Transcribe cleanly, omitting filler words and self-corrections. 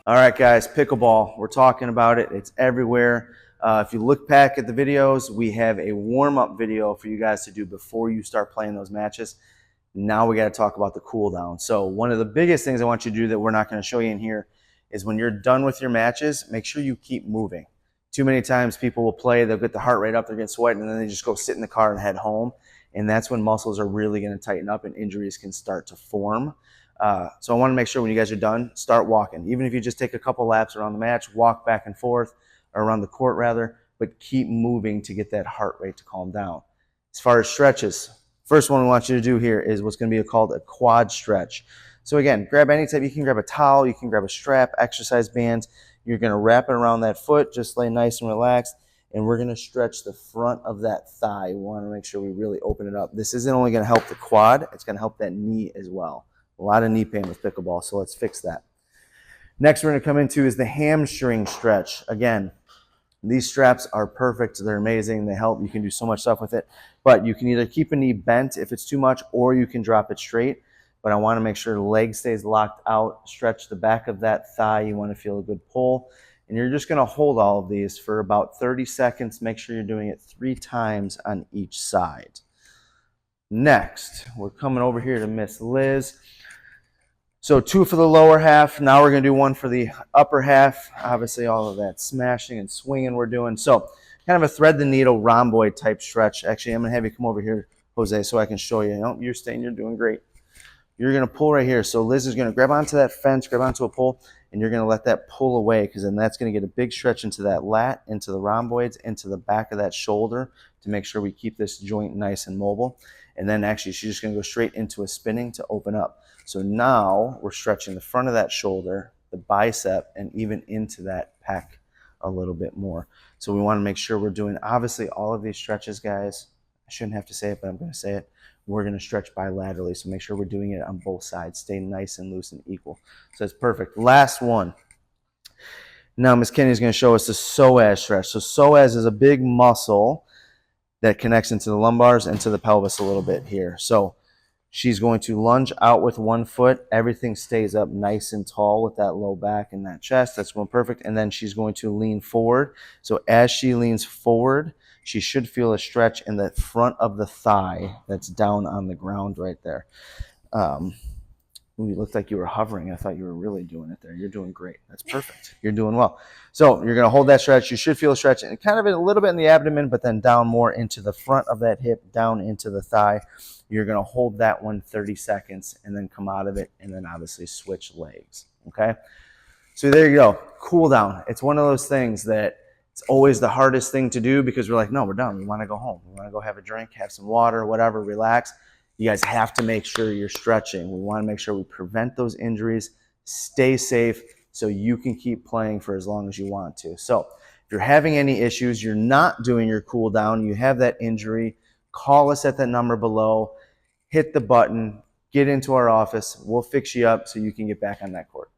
All right, guys, pickleball. We're talking about it. It's everywhere. If you look back at the videos, we have a warm-up video for you guys to do before you start playing those matches. Now we got to talk about the cool down. So one of the biggest things I want you to do that we're not going to show you in here is when you're done with your matches, make sure you keep moving. Too many times people will play, they'll get the heart rate up, they're getting sweating, and then they just go sit in the car and head home. And that's when muscles are really going to tighten up and injuries can start to form. So I want to make sure when you guys are done, start walking. Even if you just take a couple laps around the match, walk back and forth, or around the court rather, but keep moving to get that heart rate to calm down. As far as stretches, first one we want you to do here is what's going to be called a quad stretch. So again, grab any type. You can grab a towel, you can grab a strap, exercise bands. You're going to wrap it around that foot, just lay nice and relaxed, and we're going to stretch the front of that thigh. We want to make sure we really open it up. This isn't only going to help the quad, it's going to help that knee as well. A lot of knee pain with pickleball, so let's fix that. Next we're going to come into is the hamstring stretch. Again, these straps are perfect. They're amazing. They help. You can do so much stuff with it. But you can either keep a knee bent if it's too much, or you can drop it straight. But I want to make sure the leg stays locked out. Stretch the back of that thigh. You want to feel a good pull. And you're just going to hold all of these for about 30 seconds. Make sure you're doing it 3 times on each side. Next, we're coming over here to Miss Liz. So 2 for the lower half. Now we're going to do 1 for the upper half. Obviously, all of that smashing and swinging we're doing. So kind of a thread the needle rhomboid type stretch. Actually, I'm going to have you come over here, Jose, so I can show you. Oh, you're staying. You're doing great. You're going to pull right here. So Liz is going to grab onto that fence, grab onto a pole, and you're going to let that pull away because then that's going to get a big stretch into that lat, into the rhomboids, into the back of that shoulder to make sure we keep this joint nice and mobile. And then actually she's just going to go straight into a spinning to open up. So now we're stretching the front of that shoulder, the bicep, and even into that pec a little bit more. So we want to make sure we're doing, obviously, all of these stretches, guys. I shouldn't have to say it, but I'm going to say it. We're going to stretch bilaterally, so make sure we're doing it on both sides. Stay nice and loose and equal. So it's perfect. Last one. Now Miss Kenny is going to show us the psoas stretch. So psoas is a big muscle that connects into the lumbars and to the pelvis a little bit here. So she's going to lunge out with 1 foot. Everything stays up nice and tall with that low back and that chest. That's going perfect. And then she's going to lean forward. So as she leans forward, she should feel a stretch in the front of the thigh that's down on the ground right there. You looked like you were hovering. I thought you were really doing it there. You're doing great. That's perfect. You're doing well. So you're going to hold that stretch. You should feel a stretch and kind of a little bit in the abdomen, but then down more into the front of that hip, down into the thigh. You're going to hold that one 30 seconds and then come out of it and then obviously switch legs. Okay? So there you go. Cool down. It's one of those things that it's always the hardest thing to do because we're like, no, we're done. We want to go home. We want to go have a drink, have some water, whatever, relax. You guys have to make sure you're stretching. We want to make sure we prevent those injuries, stay safe, so you can keep playing for as long as you want to. So if you're having any issues, you're not doing your cool down, you have that injury, call us at that number below, hit the button, get into our office. We'll fix you up so you can get back on that court.